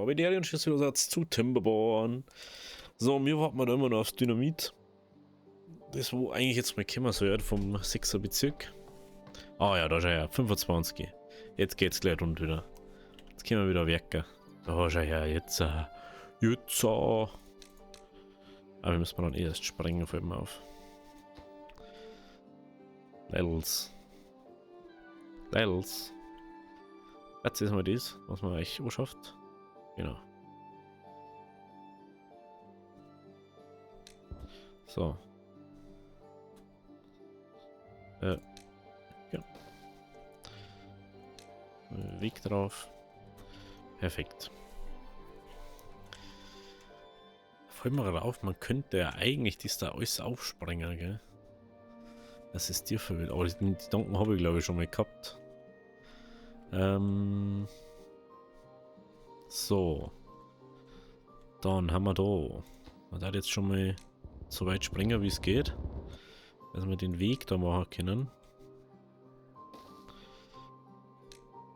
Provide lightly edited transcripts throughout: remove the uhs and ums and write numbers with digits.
So, wie der Schlüsselsatz zu Timberborn. So, wir warten da immer noch aufs Dynamit. Das, wo eigentlich jetzt mal kommen soll, vom 6er Bezirk. Ah ja, da ist er ja, 25. Jetzt geht's gleich rund wieder. Jetzt können wir wieder werken. Da ist er ja, jetzt. Aber wir müssen dann erst springen, fällt mir auf. Levels. Jetzt ist mal das, was man eigentlich auch schafft. Genau. So. Ja. Weg drauf. Perfekt. Fällt mir gerade auf, man könnte ja eigentlich das da alles aufsprengen, gell? Das ist dir verwirrt. Aber die Gedanken habe ich glaube ich schon mal gehabt. So. Dann haben wir da. Man darf jetzt schon mal so weit springen, wie es geht. Dass wir den Weg da machen können.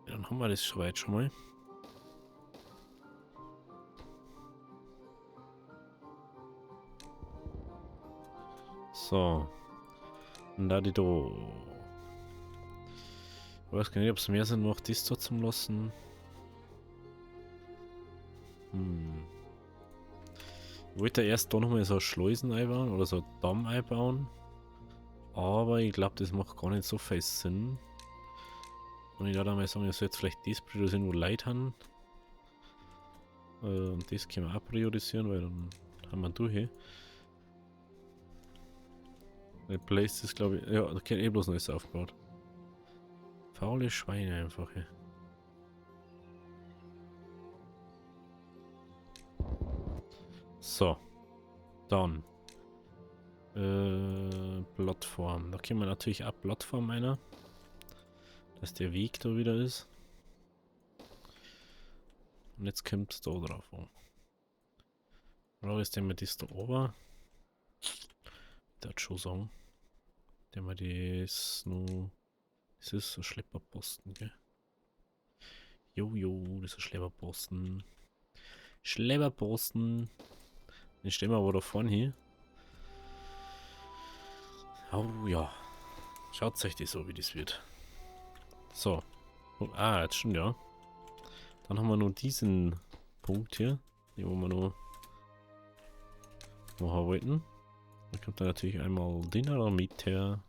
Dann haben wir das soweit schon mal. So. Und da die da. Ich weiß gar nicht, ob es mehr sind, noch das da zum lassen. Ich wollte erst da nochmal so Schleusen einbauen oder so Damm einbauen. Aber ich glaube, das macht gar nicht so viel Sinn. Und ich würde mal sagen, ich soll jetzt vielleicht das priorisieren, wo Leute haben. Und das können wir auch priorisieren, weil dann haben wir durch. Der Place ist, glaube ich, ja, da kann eh bloß Neues aufgebaut. Faule Schweine einfach, ja. So. Dann. Plattform. Da können wir natürlich auch Plattform einer. Dass der Weg da wieder ist. Und jetzt kommt es da drauf an. Oder ist der mit das da oben? Ich würde schon sagen. Der mal das nur. Das ist ein Schlepperposten, gell? Jojo, das ist ein Schlepperposten. Schlepperposten. Den stellen wir aber da vorne hier. Oh ja. Schaut euch das so, wie das wird. So. Oh, jetzt schon, ja. Dann haben wir nur diesen Punkt hier. Den wo wir noch machen wollten. Dann kommt da natürlich einmal den mit her.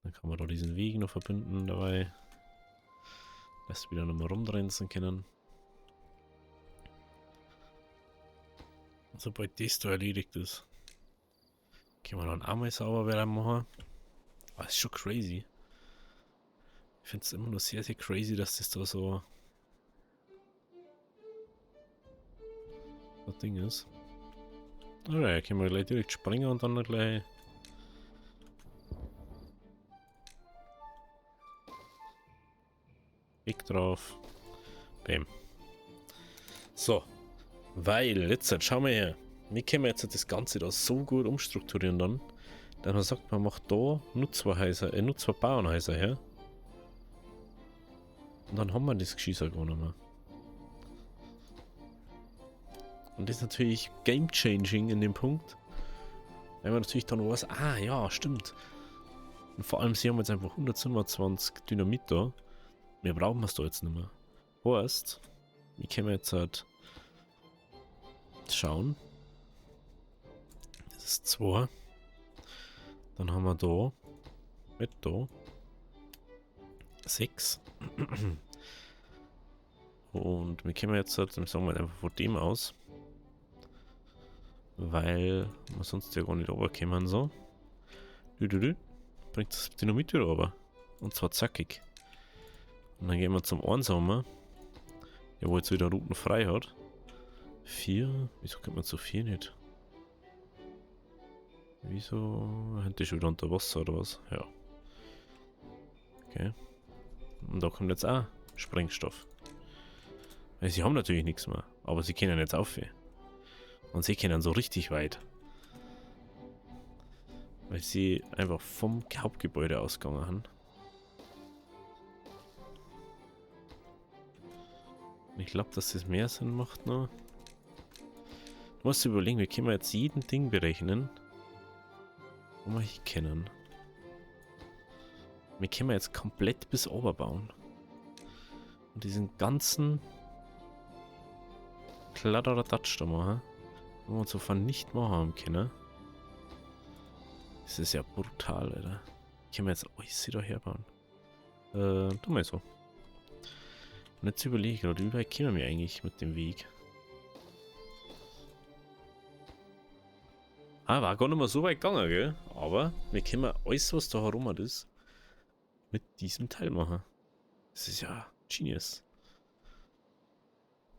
Dann kann man da diesen Weg noch verbinden dabei. Dass wir wieder nochmal rumrenzen können. Und sobald das da erledigt ist, können wir dann auch mal sauber wieder machen. Aber das ist schon crazy. Ich finde es immer noch sehr, sehr crazy, dass das da so das Ding ist. Alright, können wir gleich direkt springen und dann gleich Weg drauf. Bam. So. Weil, jetzt schauen wir her. Wie können wir jetzt das Ganze da so gut umstrukturieren dann, dass man sagt, man macht da nur zwei Bauernhäuser her. Und dann haben wir das Geschießer gar nicht mehr. Und das ist natürlich game changing in dem Punkt. Weil man natürlich dann weiß, ah ja, stimmt. Und vor allem, sie haben jetzt einfach 127 Dynamit da. Mehr brauchen wir es da jetzt nicht mehr. Heißt, wie können wir jetzt halt schauen. Das ist 2. Dann haben wir da mit da 6. Und wir können jetzt halt, dann sagen wir einfach von dem aus. Weil wir sonst ja gar nicht runterkommen so. Bringt das Dynamit wieder runter. Und zwar zackig. Und dann gehen wir zum Einsamer. Der wo jetzt wieder Routen frei hat. 4. Wieso kommt man zu 4 nicht? Wieso? Hätte ich wieder unter Wasser oder was? Ja. Okay. Und da kommt jetzt auch Sprengstoff. Weil sie haben natürlich nichts mehr. Aber sie können jetzt auf. Und sie können so richtig weit. Weil sie einfach vom Hauptgebäude ausgegangen haben. Ich glaube, dass das mehr Sinn macht noch. Du musst überlegen, wie können wir jetzt jeden Ding berechnen, wo wir hier kennen. Wir können jetzt komplett bis oben bauen. Und diesen ganzen Kladderadatsch da machen, wo wir uns so nicht machen haben können. Das ist ja brutal, Alter. Können wir jetzt alles wieder herbauen. Tu mal so. Und jetzt überlege ich gerade, wie weit kommen wir eigentlich mit dem Weg? Ah, war gar nicht mal so weit gegangen, gell? Aber wir können alles, was da herum ist, mit diesem Teil machen. Das ist ja Genius.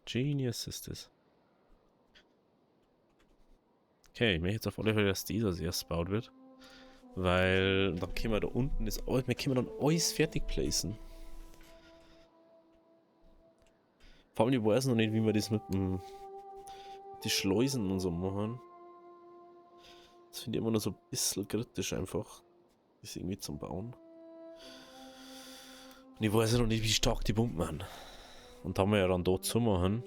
Genius ist das. Okay, ich möchte jetzt auf alle Fälle, dass dieser als erstes gebaut wird. Weil dann können wir da unten das alles, wir können dann alles fertig placen. Vor allem, ich weiß noch nicht, wie wir das mit die Schleusen und so machen. Das finde ich immer noch so ein bisschen kritisch einfach. Das irgendwie zum Bauen. Und ich weiß ja noch nicht, wie stark die Pumpen sind. Und da haben wir ja dann dort zu machen.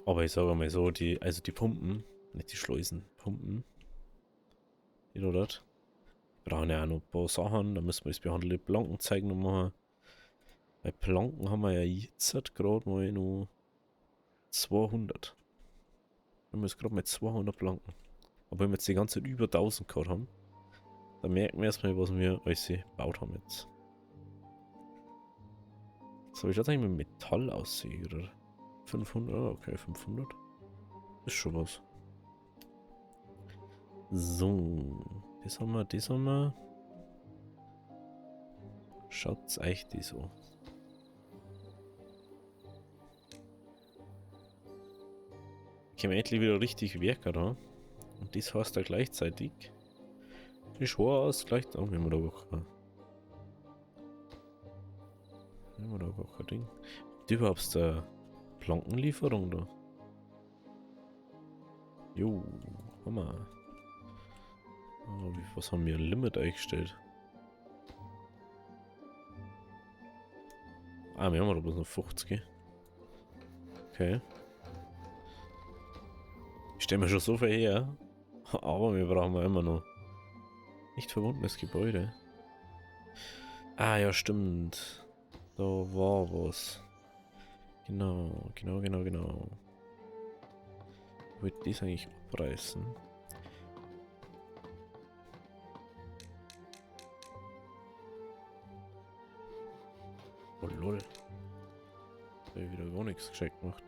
Aber ich sage mal so, die Pumpen, nicht die Schleusen, Pumpen. Die da dort. Wir brauchen ja auch noch ein paar Sachen, da müssen wir das behandelte Planken zeigen und machen. Bei Planken haben wir ja jetzt gerade mal noch 200. Wir haben jetzt gerade mal 200 Planken. Aber wenn wir jetzt die ganze Zeit über 1000 gehabt haben, dann merken wir erstmal, was wir alles gebaut haben jetzt. So, wie schaut es eigentlich mit Metall aussehen, oder? 500, okay, 500. Ist schon was. So, das haben wir. Schaut's euch die so. Können wir endlich wieder richtig werken da. Und das heißt da gleichzeitig. Das heißt gleich. Oh, wir haben da gar kein. Wir haben da gar kein Ding. Habt ihr überhaupt eine Plankenlieferung da? Jo, Hammer. Oh, was haben wir ein Limit eingestellt? Ah, wir haben aber bloß noch 50. Okay. Ich stelle mir schon so viel her. Aber wir brauchen immer noch. Nicht verbundenes Gebäude. Ah, ja, stimmt. Da war was. Genau. Ich wollte das eigentlich abreißen. Oh lol. Da habe ich wieder gar nichts gescheit gemacht.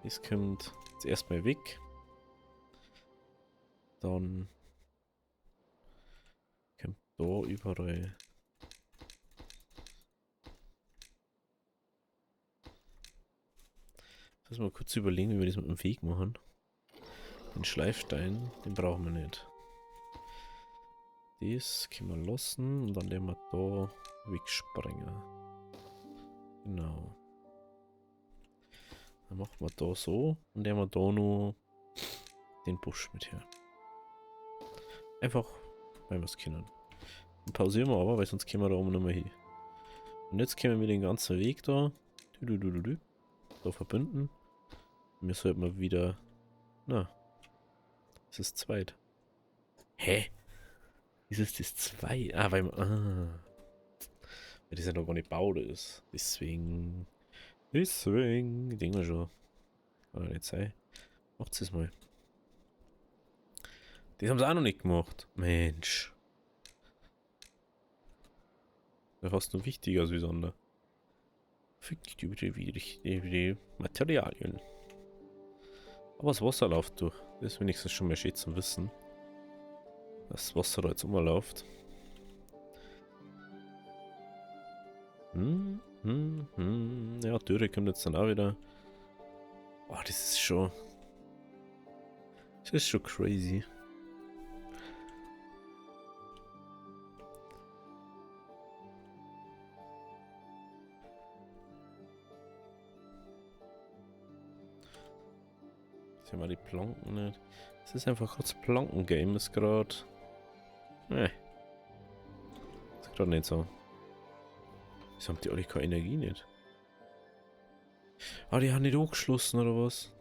Das kommt jetzt erstmal weg. Dann kommt da überall. Lass mal kurz überlegen, wie wir das mit dem Weg machen. Den Schleifstein, den brauchen wir nicht. Das können wir lassen und dann werden wir da wegsprengen. Genau. Dann machen wir da so und nehmen wir da nur den Busch mit her. Einfach, weil wir es können. Dann pausieren wir aber, weil sonst können wir da oben nicht mehr hin. Und jetzt können wir den ganzen Weg da, da verbinden. Und wir sollten mal wieder, na, es ist zweit. Hä? Ist es das 2? Ah, weil das ja noch gar nicht gebaut ist. Deswegen, denken wir schon. Kann ja nicht sein. Macht's es mal. Das haben sie auch noch nicht gemacht. Mensch. Das ist fast nur wichtiger als wie Sonder. Fickt über die Materialien. Aber das Wasser läuft durch. Das ist wenigstens schon mal schön zu wissen. Dass das Wasser da jetzt umläuft. Ja, Dürre kommt jetzt dann auch wieder. Oh, das ist schon. Das ist schon crazy. Jetzt haben wir die Planken nicht. Es ist einfach kurz Planken-Game, ist gerade. Nee. Ist gerade nicht so. Wieso haben die alle keine Energie nicht? Ah, die haben nicht angeschlossen, oder was?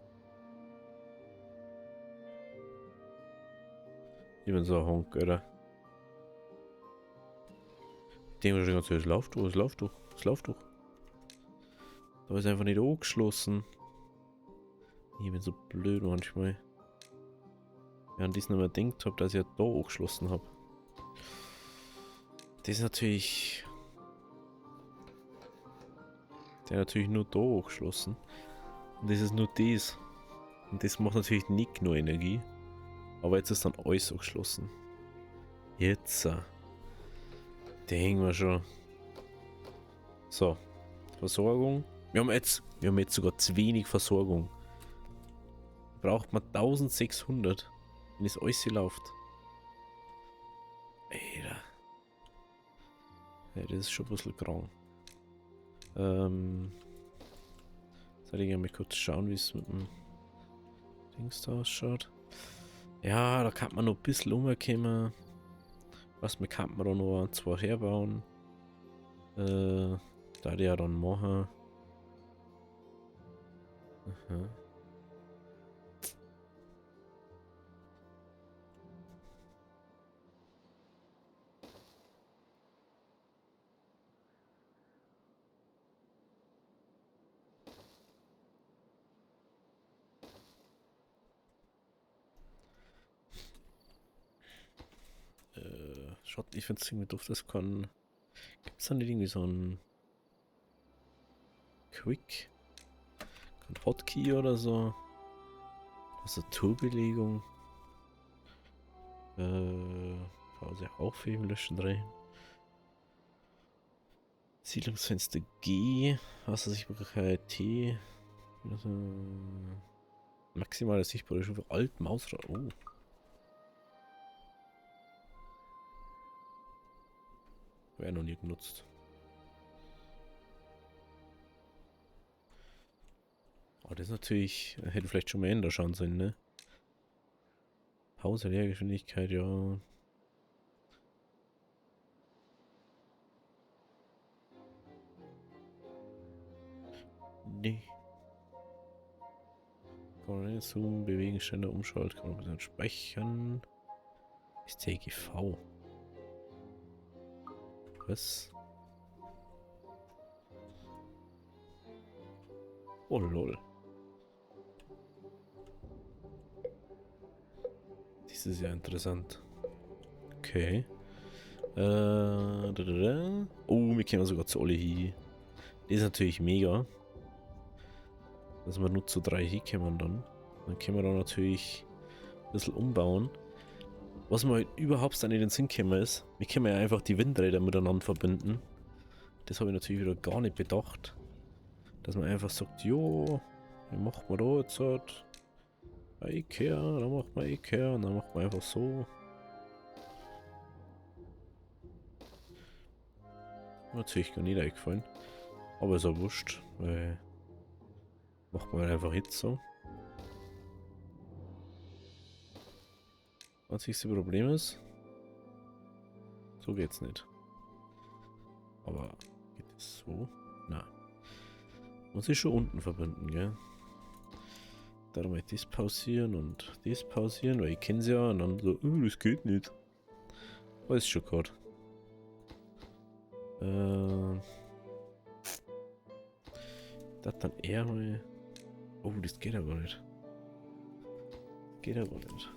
Ich bin so ein Honk, oder? Ich denke mir schon ganz, es läuft doch, es läuft doch, es läuft doch. Da ist einfach nicht angeschlossen. Ich bin so blöd manchmal. Ja, an das nicht mehr gedacht habe, dass ich ja da angeschlossen habe. Das ist natürlich... Der natürlich nur da angeschlossen. Und das ist nur das. Und das macht natürlich nicht nur Energie. Aber jetzt ist dann alles angeschlossen. Jetzt. Denken wir schon. So. Versorgung. Wir haben jetzt sogar zu wenig Versorgung. Braucht man 1600, wenn es alles hier läuft. Alter. Ja, das ist schon ein bisschen krank. Soll ich mal kurz schauen, wie es mit dem Dings da ausschaut. Ja, da kann man noch ein bisschen umkommen. Was mir kann man da noch ein, zwei herbauen. Da die ja dann machen. Aha. Schaut, ich finde es irgendwie doof, das kann. Gibt es da nicht irgendwie so ein Quick? Ein Hotkey oder so? Tastaturbelegung. Pause aufheben, löschen, drehen. Siedlungsfenster G. Wassersichtbarkeit T. Also, maximale sichtbare Stufe Alt Mausrad. Oh. Wäre noch nie genutzt. Oh, das ist natürlich. Hätte vielleicht schon mal ändern schauen sollen, ne? Pause, Leergeschwindigkeit, ja. Nee. Kann man nicht zoomen, bewegen, schneller umschalten, kann man ein bisschen speichern. Ist TGV. Was? Oh lol. Das ist ja interessant. Okay. Oh, wir können sogar zu alle hier. Das ist natürlich mega. Dass wir nur zu 3 hier kommen dann. Dann können wir da natürlich ein bisschen umbauen. Was mir halt überhaupt nicht in den Sinn gekommen ist, wir können ja einfach die Windräder miteinander verbinden. Das habe ich natürlich wieder gar nicht bedacht. Dass man einfach sagt, jo, wie macht man da jetzt halt? Bei Ikea, dann macht man Ikea und dann macht man einfach so. Natürlich gar nicht eingefallen. Aber ist auch wurscht, weil macht man einfach jetzt so. Einzigste Problem ist, so geht's nicht. Aber geht es so? Na. Muss ich schon unten verbinden, gell? Darum halt das pausieren und das pausieren, weil ich kenne sie ja und dann so, das geht nicht. Weiß schon gerade. Das dann eher mal. Oh, das geht aber nicht. Geht aber nicht.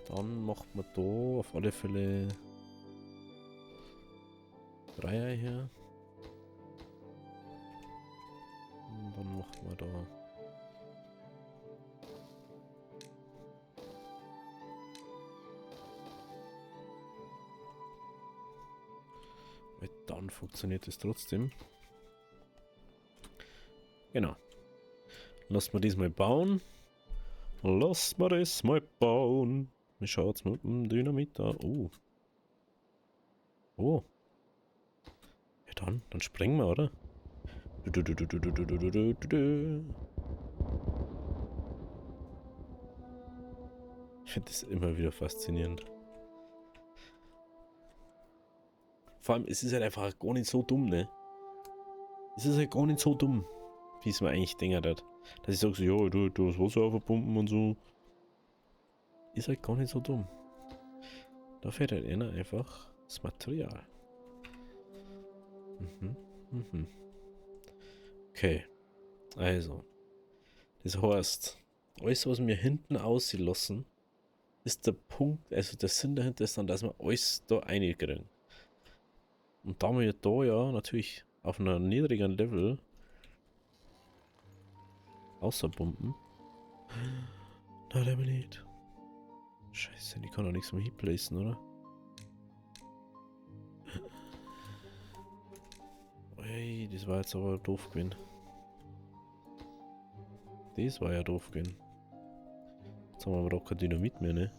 Dann macht man da auf alle Fälle 3er hier. Und dann macht man da. Weil dann funktioniert es trotzdem. Genau. Lass mal das mal bauen. Lass mal das mal bauen. Wie schaut's mit dem Dynamit da? Oh. Oh. Ja dann springen wir, oder? finde das immer wieder faszinierend. Vor allem, es ist halt einfach gar nicht so dumm, ne? Es ist halt gar nicht so dumm, wie es mir eigentlich denkt hat. Dass ich sage so, ja, du das Wasser aufpumpen und so. Ist halt gar nicht so dumm. Da fehlt halt einer einfach das Material. Mhm, mhm. Okay, also. Das heißt, alles, was wir hinten auslassen, ist der Punkt, also der Sinn dahinter ist dann, dass wir alles da reinkriegen. Und da wir da ja natürlich auf einer niedrigen Level außerbomben. Na, der nicht. Scheiße, die kann doch nichts mehr hinplacen, oder? Ey, das war jetzt aber doof gewesen. Das war ja doof gewesen. Jetzt haben wir aber doch kein Dynamit mehr, ne?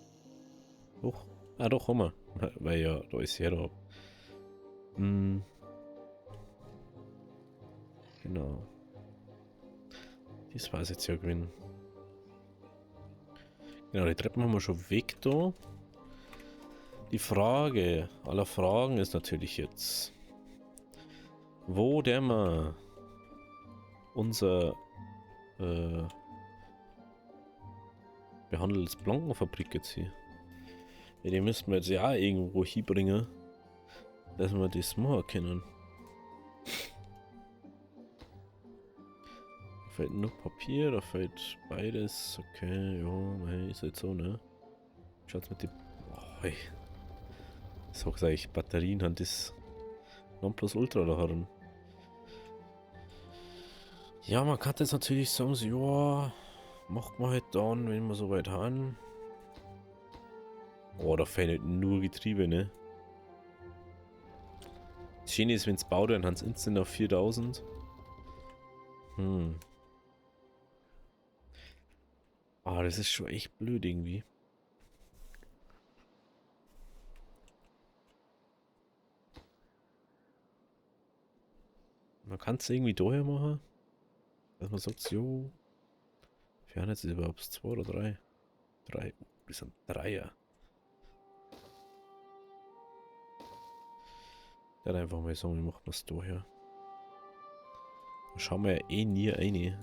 Doch. Ah, doch, haben wir. Weil ja, da ist ja da. Hm, genau. Das war es jetzt ja gewesen. Genau, die Treppen haben wir schon weg da. Die Frage aller Fragen ist natürlich jetzt, wo der mal unser behandeltes Blankenfabrik jetzt hier. Ja, die müssten wir jetzt ja auch irgendwo hinbringen, dass wir das machen können. Da fehlt nur Papier, da fehlt beides. Okay, ja, mei, ist halt so, ne? Schaut's mit dem. Oh, hey. So sag ich, Batterien haben das Nonplusultra da herum. Ja, man kann jetzt natürlich sagen, so, ja, macht man halt dann, wenn wir so weit haben. Oh, da fehlen halt nur Getriebe, ne? Das Schöne ist, wenn es baut, dann haben es instant auf 4000. Ah, das ist schon echt blöd irgendwie. Man kann es irgendwie daher machen, dass man sagt, jo, wir haben jetzt überhaupt 2 oder 3. 3, das sind Dreier. Dann einfach mal sagen, wie macht man es daher? Da schauen wir ja eh nie rein.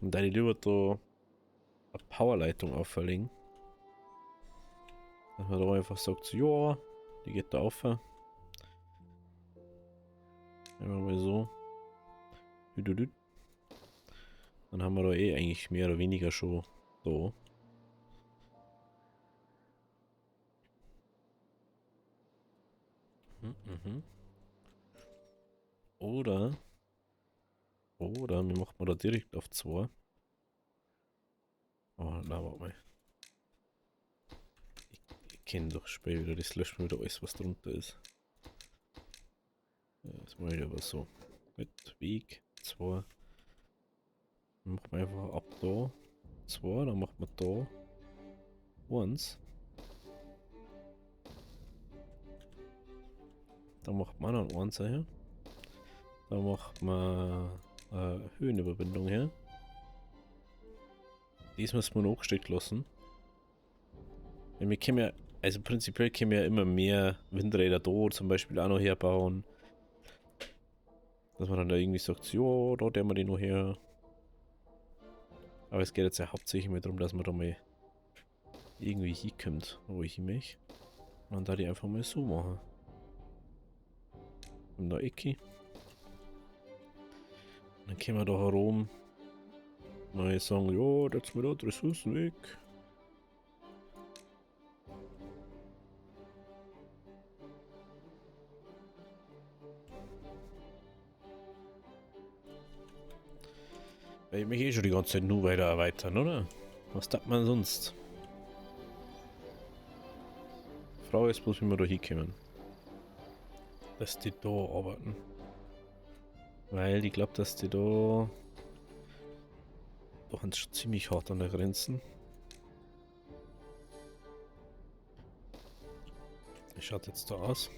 Und da ich lieber da eine Powerleitung auferlegen. Dass man da einfach sagt, so, ja, die geht da auf. Einfach mal so. Dann haben wir da eh eigentlich mehr oder weniger schon da. Mhm. Oder wir machen da direkt auf 2. Oh, na, warte mal. Ich kenne doch Spiel wieder, das löscht mir wieder alles, was drunter ist. Das mache ich aber so. Gut, Weg 2. Dann machen wir einfach ab da 2, dann machen wir da 1. Dann macht man noch 1 her. Dann macht man Höhenüberwindung her. Das müssen wir noch hochstecken lassen. Weil wir können ja, also prinzipiell können wir ja immer mehr Windräder da zum Beispiel auch noch herbauen. Dass man dann da irgendwie sagt, ja, da der wir den noch her. Aber es geht jetzt ja hauptsächlich mal darum, dass man da mal irgendwie hinkommt, wo ich hin möchte. Und da die einfach mal so machen. Und da Ecke. Dann können wir da herum mal sagen, ja, jetzt mir da die Ressourcen weg. Weil ich mich eh schon die ganze Zeit nur weiter erweitern, oder? Was tut man sonst? Die Frage ist bloß, wie wir da hinkommen. Dass die da arbeiten. Weil ich glaube, dass die da... Da sind schon ziemlich hart an der Grenzen. Wie schaut jetzt da aus?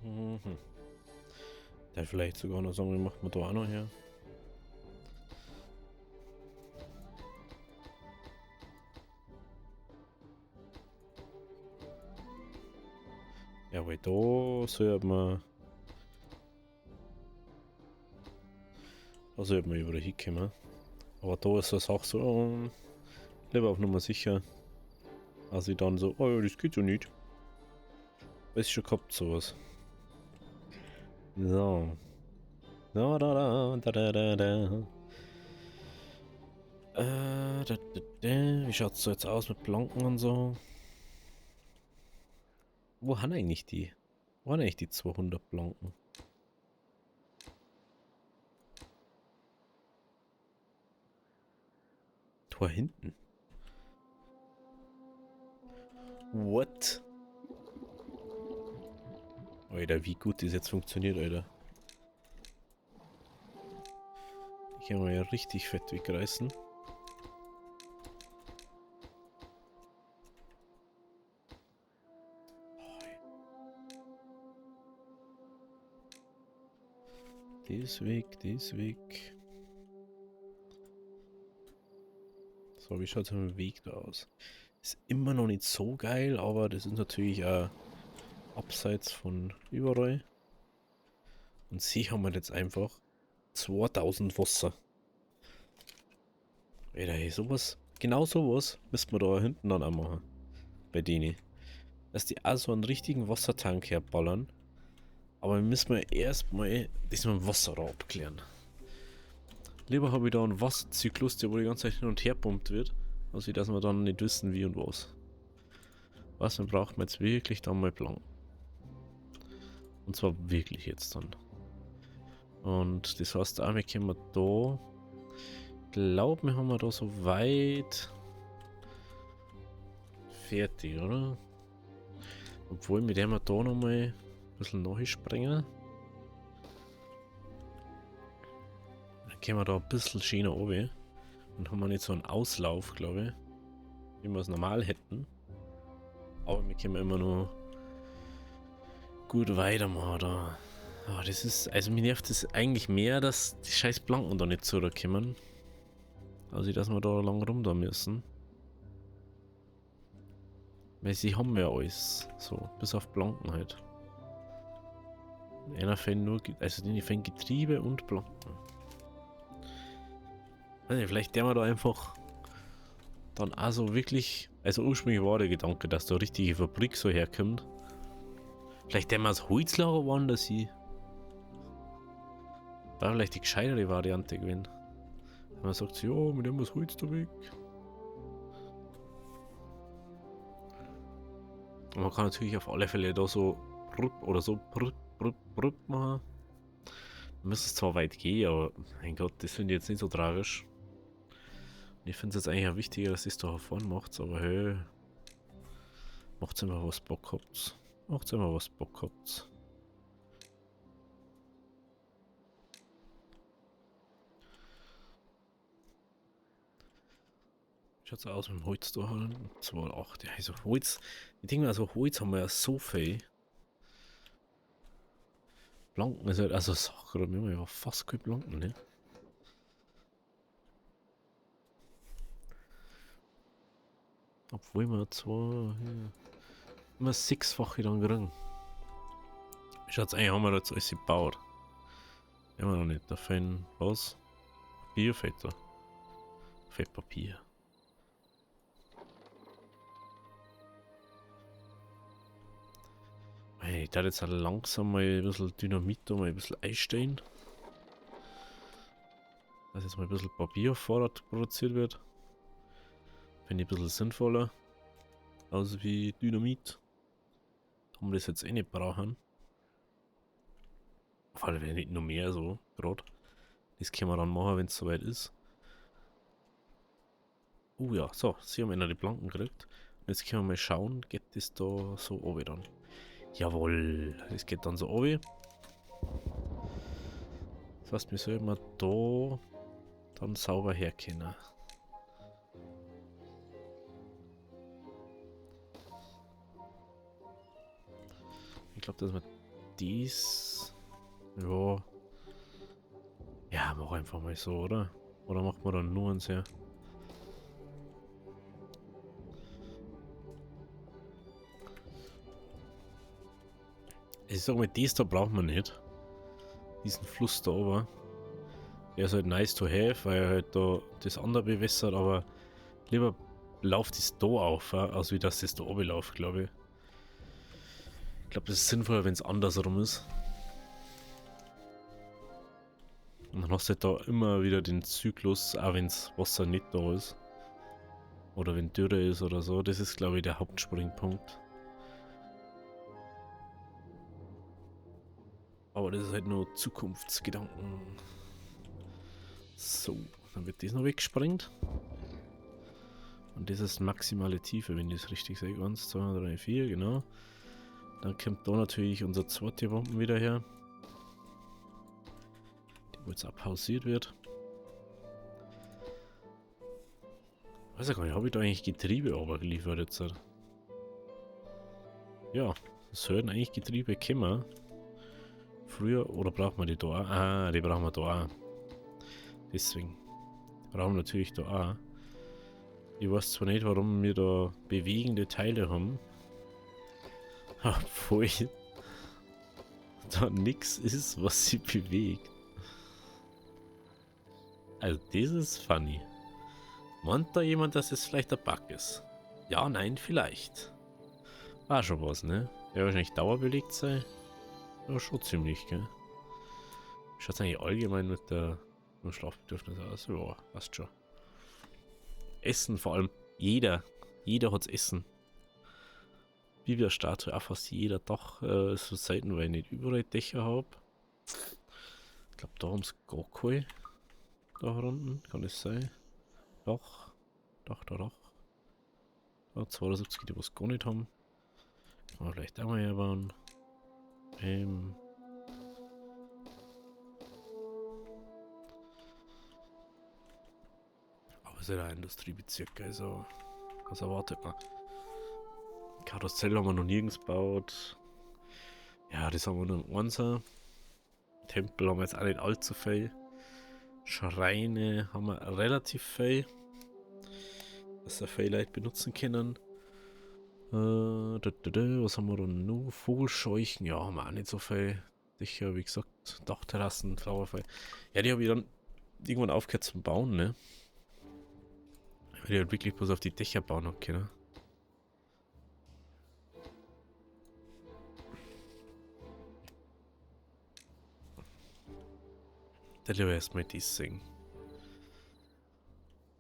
Mhm. Der vielleicht sogar noch sagen, wie macht man da auch noch her? Ja, weil da sollte man. Da sollte man überall hinkommen. Aber da ist das auch so, lieber auf Nummer sicher. Also ich dann so, oh ja, das geht ja nicht. Weißt schon gehabt, sowas. So. Da, da, da, da, da, da, da. Wie schaut's so jetzt aus mit Planken und so? Wo haben eigentlich die? Wo haben eigentlich die 200 Planken? Da hinten. What? Alter, wie gut das jetzt funktioniert, Alter. Die können wir ja richtig fett wegreißen. Das weg. So, wie schaut es mit dem Weg da aus? Ist immer noch nicht so geil, aber das ist natürlich auch abseits von überall. Und sie haben wir jetzt einfach 2000 Wasser. Alter, ey, sowas, genau sowas müssen wir da hinten dann auch machen. Bei denen. Dass die auch so einen richtigen Wassertank herballern. Aber müssen wir erstmal das mit dem Wasser da abklären. Lieber habe ich da einen Wasserzyklus, der wo die ganze Zeit hin und her pumpt wird, als dass wir dann nicht wissen wie und was. Was, dann braucht man jetzt wirklich dann mal Plan. Und zwar wirklich jetzt dann. Und das heißt, auch wir können da. Ich glaube, wir haben da so weit fertig, oder? Obwohl, mit dem wir da nochmal ein bisschen nachspringen. Dann können wir da ein bisschen schöner runter. Und haben wir nicht so einen Auslauf, glaube ich, wie wir es normal hätten. Aber wir können immer noch gut weitermachen da. Oh, das ist, also mir nervt es eigentlich mehr, dass die scheiß Planken da nicht zurückkommen. Also dass wir da lang rum da müssen. Weil sie haben ja alles. So, bis auf Planken halt. Einer fällt nur, also die fällt Getriebe und Planken. Also vielleicht der wir da einfach dann auch so wirklich, also ursprünglich war der Gedanke, dass da richtige Fabrik so herkommt. Vielleicht der mal das Holzlager woanders hin. War vielleicht die gescheitere Variante gewesen. Wenn man sagt, ja, mit dem das Holz da weg. Und man kann natürlich auf alle Fälle da so oder so machen. Müsste es zwar weit gehen, aber mein Gott, das finde ich jetzt nicht so tragisch. Und ich finde es jetzt eigentlich auch wichtiger, dass ihr es da vorne macht, aber hey, macht's immer was Bock habt. Macht's immer was Bock habt. Schaut's aus mit dem Holz da halt. 2,8. Ja, also Holz. Ich denke mal, also Holz haben wir ja so viel. Planken ist halt also Sache, wir haben ja fast keine Planken, ne? Obwohl wir zwar hier immer 6-fache dann kriegen. Schaut's eigentlich, haben wir jetzt alles gebaut. Immer noch nicht. Da fehlen was? Papier fehlt da. Fehlt Papier. Hey, ich darf jetzt halt langsam mal ein bisschen Dynamit da mal ein bisschen einstellen. Dass jetzt mal ein bisschen Papier auf Vorrat produziert wird. Finde ich ein bisschen sinnvoller. Also wie Dynamit. Haben wir das jetzt eh nicht brauchen. Auf alle Fälle nicht nur mehr so, gerade. Das können wir dann machen, wenn es soweit ist. Ja, so, sie haben einer die Planken gekriegt. Und jetzt können wir mal schauen, geht das da so oben dann. Jawohl, das geht dann so oben. Das heißt, wir sollen mal da dann sauber herkennen. Ich glaube, dass wir dies. Ja. Ja, mach einfach mal so, oder? Oder macht man dann nur eins her? Ich sag mal, das da braucht man nicht. Diesen Fluss da oben. Der ist halt nice to have, weil er halt da das andere bewässert, aber lieber lauft es da auf, als wie das da oben läuft, glaube ich. Ich glaube, das ist sinnvoller, wenn es andersrum ist. Und dann hast du halt da immer wieder den Zyklus, auch wenn das Wasser nicht da ist. Oder wenn Dürre ist oder so. Das ist, glaube ich, der Hauptspringpunkt. Aber das ist halt nur Zukunftsgedanken. So, dann wird das noch weggesprengt. Und das ist maximale Tiefe, wenn ich das richtig sehe. 1, 2, 3, 4, genau. Dann kommt da natürlich unser zweite Bomben wieder her. Die wo jetzt abhausiert wird. Weiß ja gar nicht, habe ich da eigentlich Getriebe aber geliefert jetzt? Ja, es sollten eigentlich Getriebe kommen. Früher, oder braucht man die da auch? Ah, die brauchen wir da auch. Deswegen. Brauchen wir natürlich da auch. Ich weiß zwar nicht, warum wir da bewegende Teile haben. Obwohl da nichts ist, was sie bewegt. Also das ist funny. Meint da jemand, dass es vielleicht ein Bug ist? Ja, nein, vielleicht. War schon was, ne? Ja, wahrscheinlich dauerbelegt sein. Ja, schon ziemlich, gell? Schaut es eigentlich allgemein mit der Schlafbedürfnis aus? Ja, passt schon. Essen vor allem. Jeder hat's Essen. Bibia-Statue, auch fast jeder Dach. So selten, weil ich nicht überall Dächer habe. Ich glaube, da haben sie gar keine. Da unten, kann es sein? Doch. Doch. Da 72, die was gar nicht haben. Kann man vielleicht auch mal herbauen. Aber es ist ja ein Industriebezirk, also was erwartet man? Karussell haben wir noch nirgends gebaut. Ja, das haben wir nur im Einser. Tempel haben wir jetzt auch nicht allzu viel. Schreine haben wir relativ viel. Dass wir viel Leute benutzen können. Was haben wir dann noch? Vogelscheuchen, ja, haben wir auch nicht so viel. Sicher, wie gesagt, Dachterrassen, Flowerfall. Ja, die habe ich dann irgendwann aufgehört zum Bauen, ne? Weil ich halt wirklich bloß auf die Dächer bauen habe können. Da lieber erstmal dies singen.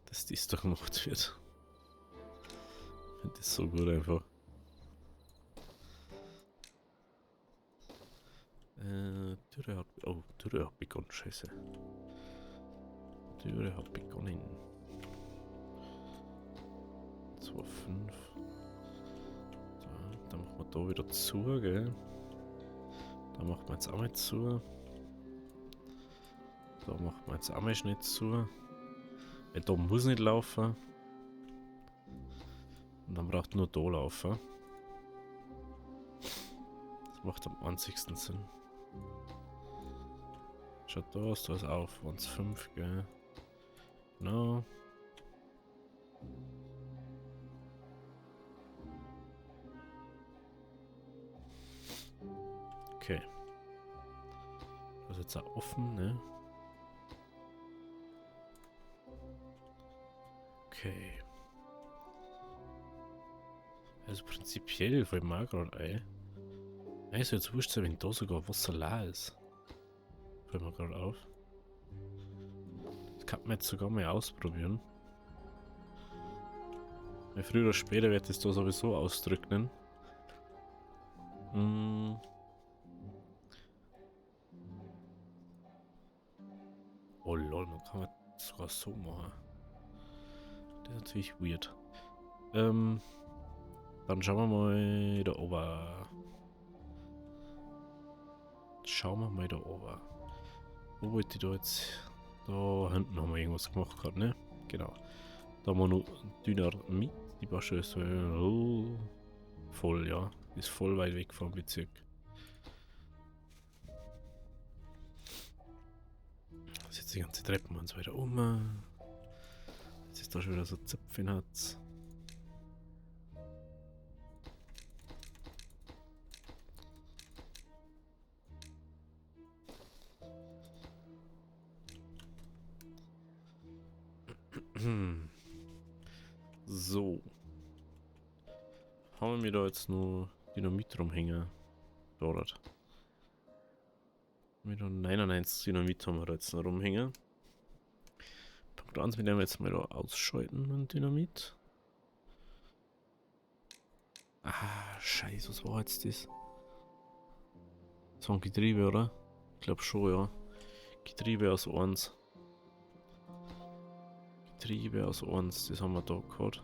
Dass dies doch gemacht wird. Ich finde das so gut einfach. Dürre hat begonnen, scheiße. Dürre hat begonnen. 2,5. Dann machen wir da wieder zu, gell? Da machen wir jetzt auch mal zu. Da machen wir jetzt auch mal schnell zu. Weil da muss nicht laufen. Und dann braucht nur da laufen. Das macht am einzigsten Sinn. Schaut da ist auf. 1,5, gell? Genau. Okay. Das ist jetzt auch offen, ne? Okay. Also prinzipiell fällt mir auch gerade ein. Also jetzt wurscht sein, wenn da sogar Wasser leer ist. Fällt mir gerade auf. Das kann man jetzt sogar mal ausprobieren. Weil früher oder später wird es da sowieso austrocknen. Oh lol, man kann man sogar so machen. Das ist natürlich weird. Dann schauen wir mal da oben. Schauen wir mal da oben. Wo wollte ich da jetzt? Da hinten haben wir irgendwas gemacht gerade, ne? Genau. Da haben wir noch Dynamit. Die Baustelle ist voll, ja. Ist voll weit weg vom Bezirk. Das ist jetzt die ganze Treppen und so weiter um. Jetzt ist da schon wieder so Zöpfchen hat's. So. Haben wir da jetzt nur Dynamit rumhängen? Dort. Mit 99 Dynamit haben wir da jetzt noch rumhängen. Punkt 1, mit dem wir jetzt mal da ausschalten und Dynamit. Ah, scheiße, was war jetzt das? Das war ein Getriebe, oder? Ich glaube schon, ja. Getriebe aus 1. Getriebe aus 1, das haben wir da gehabt.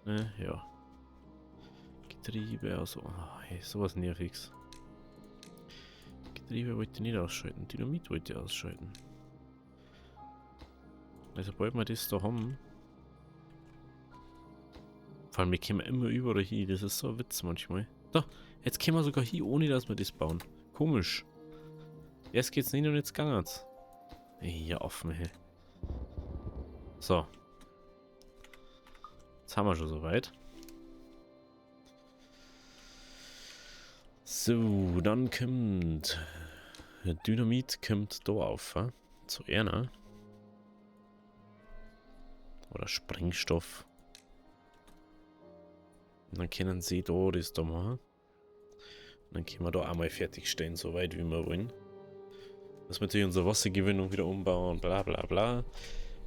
Ne, ja. Getriebe aus 1. Oh, hey, sowas nerviges. Getriebe wollte ich nicht ausschalten, Dynamit wollte ich ausschalten. Also, sobald wir das da haben. Vor allem, wir kommen immer überall hin, das ist so ein Witz manchmal. Da, jetzt können wir sogar hier, ohne dass wir das bauen. Komisch. Erst geht's nicht und jetzt geht's. Ja, offen, hey. So. Jetzt haben wir schon soweit. So, dann kommt Dynamit kommt da auf, zu Erna. Oder Sprengstoff. Und dann können sie da das da machen. Und dann können wir da auch mal fertigstellen, so weit wie wir wollen. Dass wir natürlich unsere Wassergewinnung wieder umbauen, bla bla bla.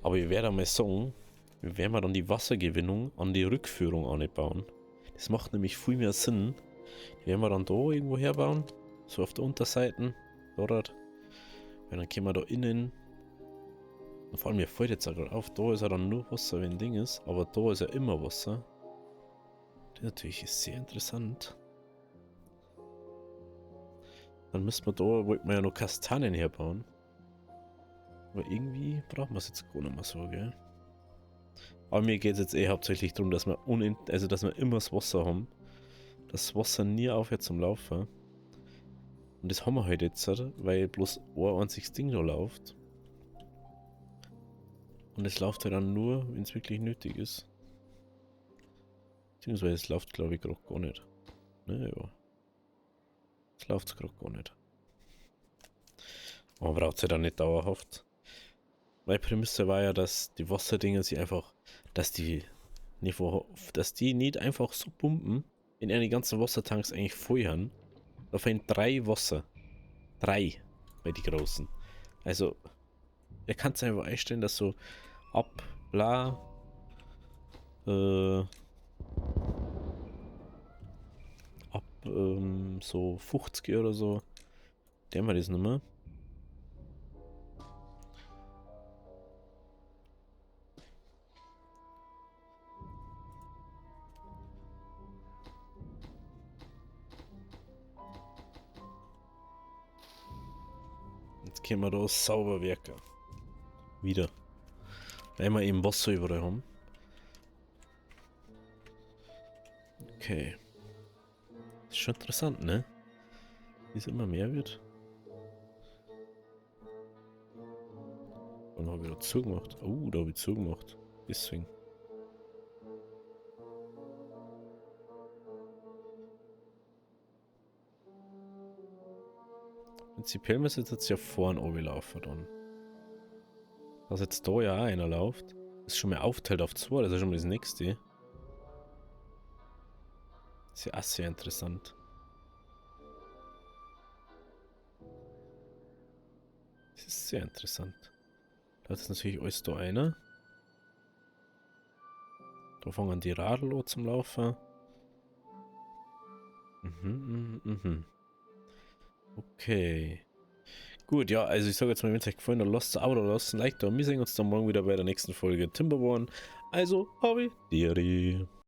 Aber ich werde mal sagen, wir werden dann die Wassergewinnung an die Rückführung anbauen. Das macht nämlich viel mehr Sinn. Die werden wir dann da irgendwo herbauen. So auf der Unterseite. Dort. Weil dann können wir da innen. Und vor allem, mir fällt jetzt auch gerade auf, da ist ja dann nur Wasser, wenn ein Ding ist. Aber da ist ja immer Wasser. Das natürlich ist sehr interessant. Dann müssen wir da, wollten wir ja noch Kastanien herbauen. Aber irgendwie brauchen wir es jetzt gar nicht mehr so, gell? Aber mir geht es jetzt eh hauptsächlich darum, dass wir dass wir immer das Wasser haben. Dass das Wasser nie aufhört zum Laufen. Und das haben wir halt jetzt, weil bloß ein einziges Ding da läuft. Und es läuft halt dann nur, wenn es wirklich nötig ist. Beziehungsweise es läuft, glaube ich, gerade gar nicht. Naja. Es läuft gerade gar nicht. Aber man braucht es ja dann nicht dauerhaft. Meine Prämisse war ja, dass die Wasserdinger sich einfach, dass die nicht einfach so pumpen, in eine ganzen Wassertanks eigentlich voll haben. Da fallen 3 Wasser. 3 bei die großen. Also, ihr könnt es einfach einstellen, dass so ab bla ab so 50 oder so. Der wir das nicht mehr. Jetzt können wir da sauber werken. Wieder. Weil wir eben Wasser überall haben. Okay. Ist schon interessant, ne? Wie es immer mehr wird. Wann habe ich da zugemacht? Oh, da habe ich zugemacht. Deswegen. Prinzipiell müsste jetzt ja vorne runterlaufen dann. Dass jetzt da ja auch einer läuft. Ist schon mal aufteilt auf 2, das ist schon mal das nächste. Ist ja auch sehr interessant. Das ist sehr interessant. Da ist natürlich alles da einer. Da fangen die Radl an zum Laufen. Okay. Gut, ja, also ich sage jetzt mal, wenn es euch gefallen hat, lasst es ein Abo da, lasst ein Like da. Wir sehen uns dann morgen wieder bei der nächsten Folge Timberborn. Also, habe Deri.